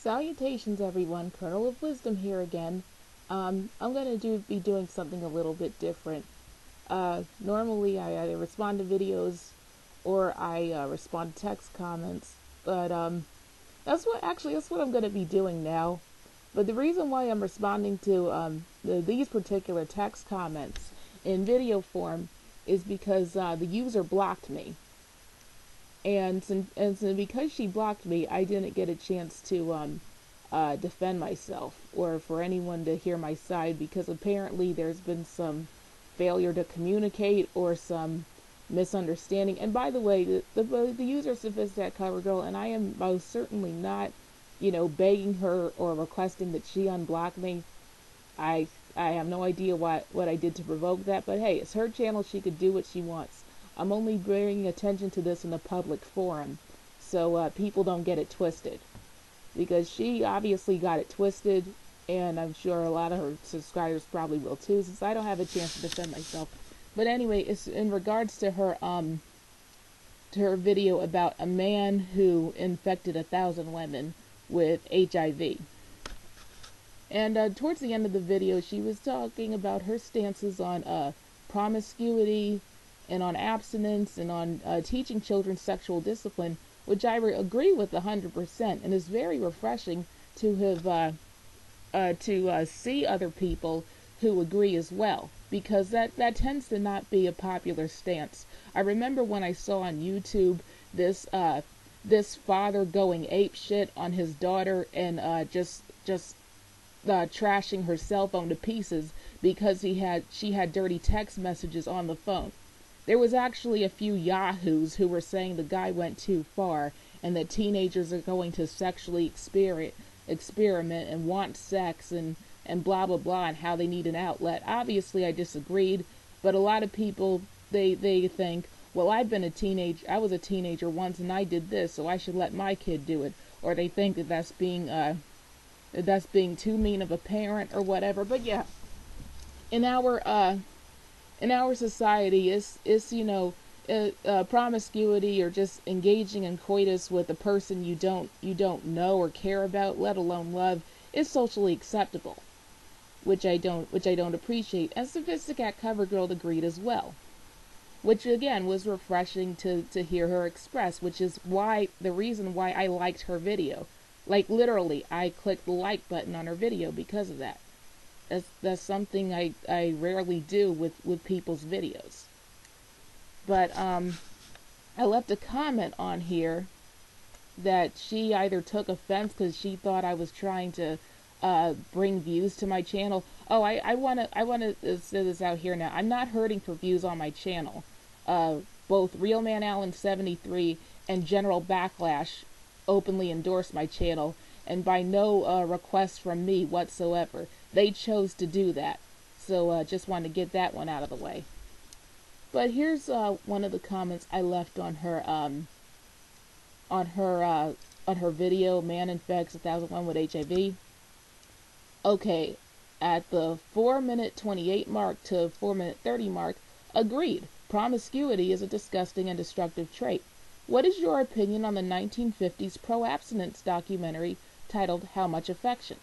Salutations everyone, Kernel of Wisdom here again. I'm going to be doing something a little bit different. Normally I either respond to videos or I respond to text comments, but that's what I'm going to be doing now. But the reason why I'm responding to these particular text comments in video form is because the user blocked me. And because she blocked me, I didn't get a chance to defend myself or for anyone to hear my side, because apparently there's been some failure to communicate or some misunderstanding. And by the way, the user is Sophisticated Cover Girl, and I am most certainly not, begging her or requesting that she unblock me. I have no idea what I did to provoke that, but hey, it's her channel. She could do what she wants. I'm only bringing attention to this in a public forum, so people don't get it twisted. Because she obviously got it twisted, and I'm sure a lot of her subscribers probably will too, since I don't have a chance to defend myself. But anyway, it's in regards to her video about a man who infected 1,000 women with HIV. And towards the end of the video, she was talking about her stances on promiscuity, and on abstinence, and on teaching children sexual discipline, which I agree with 100%, and is very refreshing to have see other people who agree as well, because that tends to not be a popular stance. I remember when I saw on YouTube this father going apeshit on his daughter and just trashing her cell phone to pieces because she had dirty text messages on the phone. There was actually a few yahoos who were saying the guy went too far and that teenagers are going to sexually experiment and want sex and blah blah blah, and how they need an outlet. Obviously I disagreed, but a lot of people they think, well, I was a teenager once and I did this, so I should let my kid do it. Or they think that that's being too mean of a parent or whatever. But yeah, in our society, is promiscuity or just engaging in coitus with a person you don't know or care about, let alone love, is socially acceptable, which I don't appreciate. And Sophisticated Cover Girl agreed as well, which again was refreshing to hear her express, which is the reason why I liked her video. Like literally, I clicked the like button on her video because of that. That's something I rarely do with people's videos. But I left a comment on here that she either took offense because she thought I was trying to bring views to my channel. Oh, I wanna say this out here now. I'm not hurting for views on my channel. Both Real Man Allen 73 and General Backlash openly endorse my channel, and by no request from me whatsoever. They chose to do that. So just wanted to get that one out of the way. But here's one of the comments I left on her video, Man Infects 1,001 with HIV. Okay, at the 4-minute 28 mark to 4-minute 30 mark, agreed. Promiscuity is a disgusting and destructive trait. What is your opinion on the 1950s pro-abstinence documentary titled How Much Affection?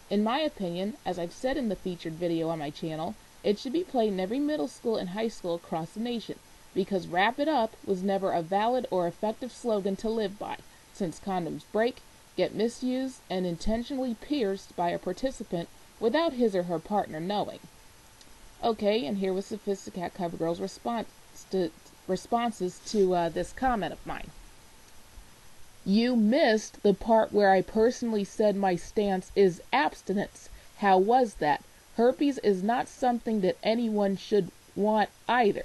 In my opinion, as I've said in the featured video on my channel, it should be played in every middle school and high school across the nation, because Wrap It Up was never a valid or effective slogan to live by, since condoms break, get misused, and intentionally pierced by a participant without his or her partner knowing. Okay, and here was Sophisticated Cover Girl's responses to this comment of mine. You missed the part where I personally said my stance is abstinence. How was that? Herpes is not something that anyone should want either.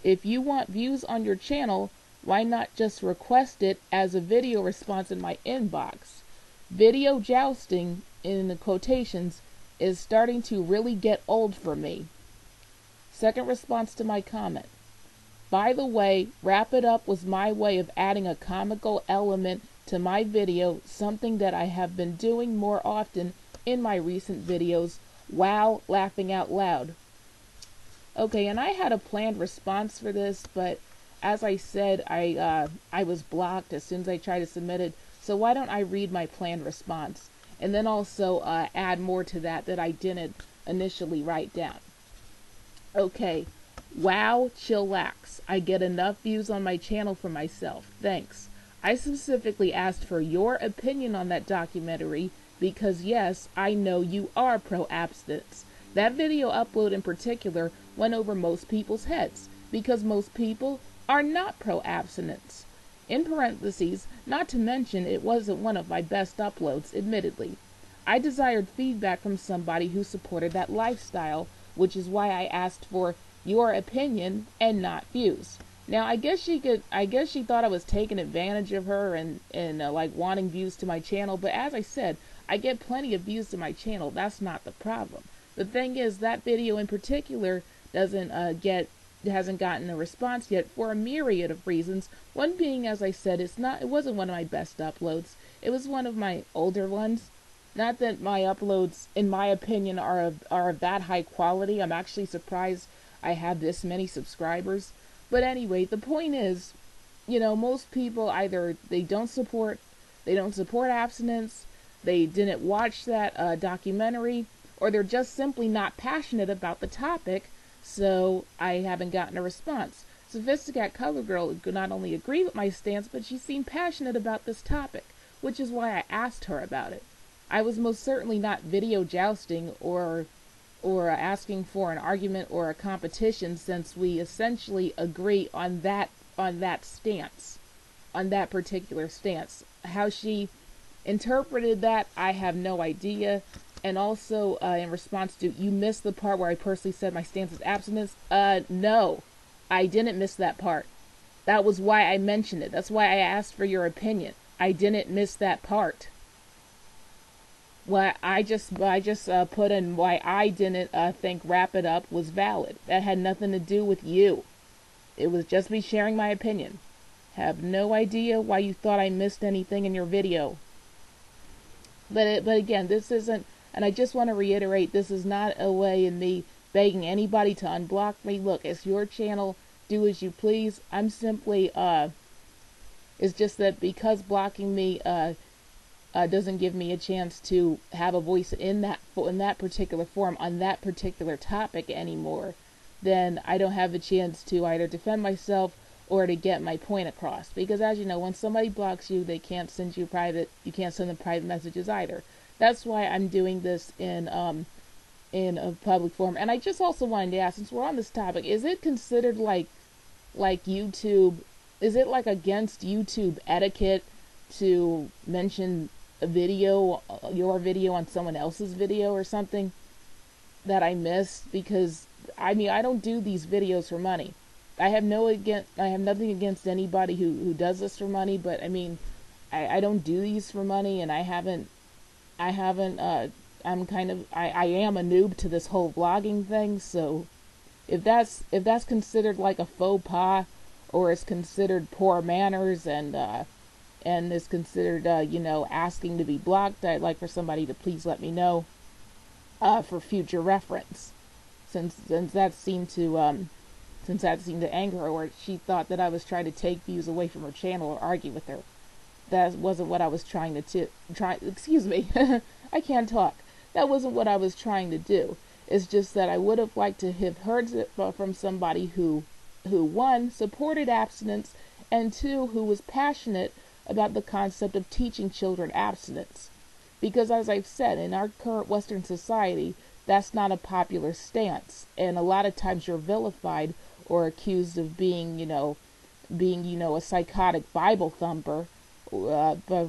If you want views on your channel, why not just request it as a video response in my inbox? Video jousting, in the quotations, is starting to really get old for me. Second response to my comment. By the way, Wrap It Up was my way of adding a comical element to my video, something that I have been doing more often in my recent videos. Wow, laughing out loud. Okay, and I had a planned response for this, but as I said, I was blocked as soon as I tried to submit it, so why don't I read my planned response? and then also add more to that I didn't initially write down. Okay, wow, chillax. I get enough views on my channel for myself. Thanks. I specifically asked for your opinion on that documentary because yes, I know you are pro-abstinence. That video upload in particular went over most people's heads because most people are not pro-abstinence. In parentheses, not to mention it wasn't one of my best uploads, admittedly. I desired feedback from somebody who supported that lifestyle, which is why I asked for your opinion and not views. Now, I guess she thought I was taking advantage of her and like wanting views to my channel, but as I said, I get plenty of views to my channel. That's not the problem. The thing is, that video in particular hasn't gotten a response yet for a myriad of reasons. One being, as I said, it wasn't one of my best uploads. It was one of my older ones. Not that my uploads, in my opinion, are of that high quality. I'm actually surprised I have this many subscribers. But anyway, the point is, most people either they don't support abstinence, they didn't watch that documentary, or they're just simply not passionate about the topic, so I haven't gotten a response. Sophisticated Color Girl could not only agree with my stance, but she seemed passionate about this topic, which is why I asked her about it. I was most certainly not video jousting or asking for an argument or a competition, since we essentially agree on that stance, on that particular stance. How she interpreted that, I have no idea. And also, in response to, you missed the part where I personally said my stance is abstinence. No, I didn't miss that part. That was why I mentioned it. That's why I asked for your opinion. I didn't miss that part. Well, I just put in why I didn't think wrap it up was valid. That had nothing to do with you. It was just me sharing my opinion. Have no idea why you thought I missed anything in your video. But again, this isn't, and I just want to reiterate, this is not a way in me begging anybody to unblock me. Look, it's your channel. Do as you please. I'm simply, it's just that because blocking me doesn't give me a chance to have a voice in that particular forum on that particular topic anymore, then I don't have a chance to either defend myself or to get my point across. Because as you know, when somebody blocks you, they can't send you you can't send them private messages either. That's why I'm doing this in a public forum. And I just also wanted to ask, since we're on this topic, is it considered like YouTube? Is it like against YouTube etiquette to mention a video, your video on someone else's video or something that I missed? Because I mean, I don't do these videos for money. I have nothing against anybody who does this for money, but I mean, I don't do these for money, and I am a noob to this whole vlogging thing. So if that's considered like a faux pas, or is considered poor manners, and is considered asking to be blocked, I'd like for somebody to please let me know for future reference, since that seemed to anger her, or she thought that I was trying to take views away from her channel or argue with her. That wasn't what I was trying to excuse me. I can't talk. That wasn't what I was trying to do. It's just that I would have liked to have heard it from somebody who one, supported abstinence, and two, who was passionate about the concept of teaching children abstinence. Because as I've said, in our current Western society, that's not a popular stance, and a lot of times you're vilified or accused of being a psychotic Bible thumper, but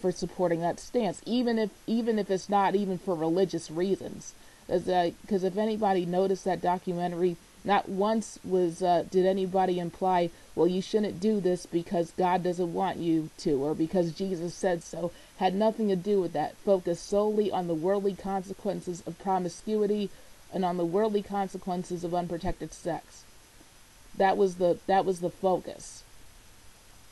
for supporting that stance, even if it's not even for religious reasons. Because if anybody noticed that documentary, not once did anybody imply, well, you shouldn't do this because God doesn't want you to, or because Jesus said so. Had nothing to do with that. Focused solely on the worldly consequences of promiscuity and on the worldly consequences of unprotected sex. That was the focus.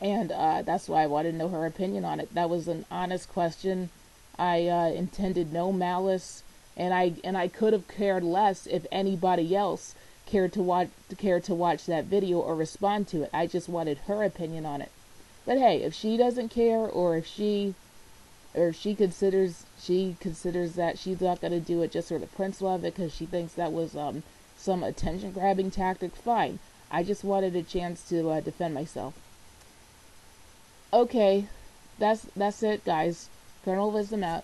And that's why I wanted to know her opinion on it. That was an honest question. I intended no malice, and I could have cared less if anybody else cared to watch that video or respond to it. I just wanted her opinion on it. But hey, if she doesn't care, or if she or she considers that she's not gonna do it just for the prince love it because she thinks that was some attention grabbing tactic. Fine. I just wanted a chance to defend myself. Okay, that's it, guys. Colonel Wisdom out.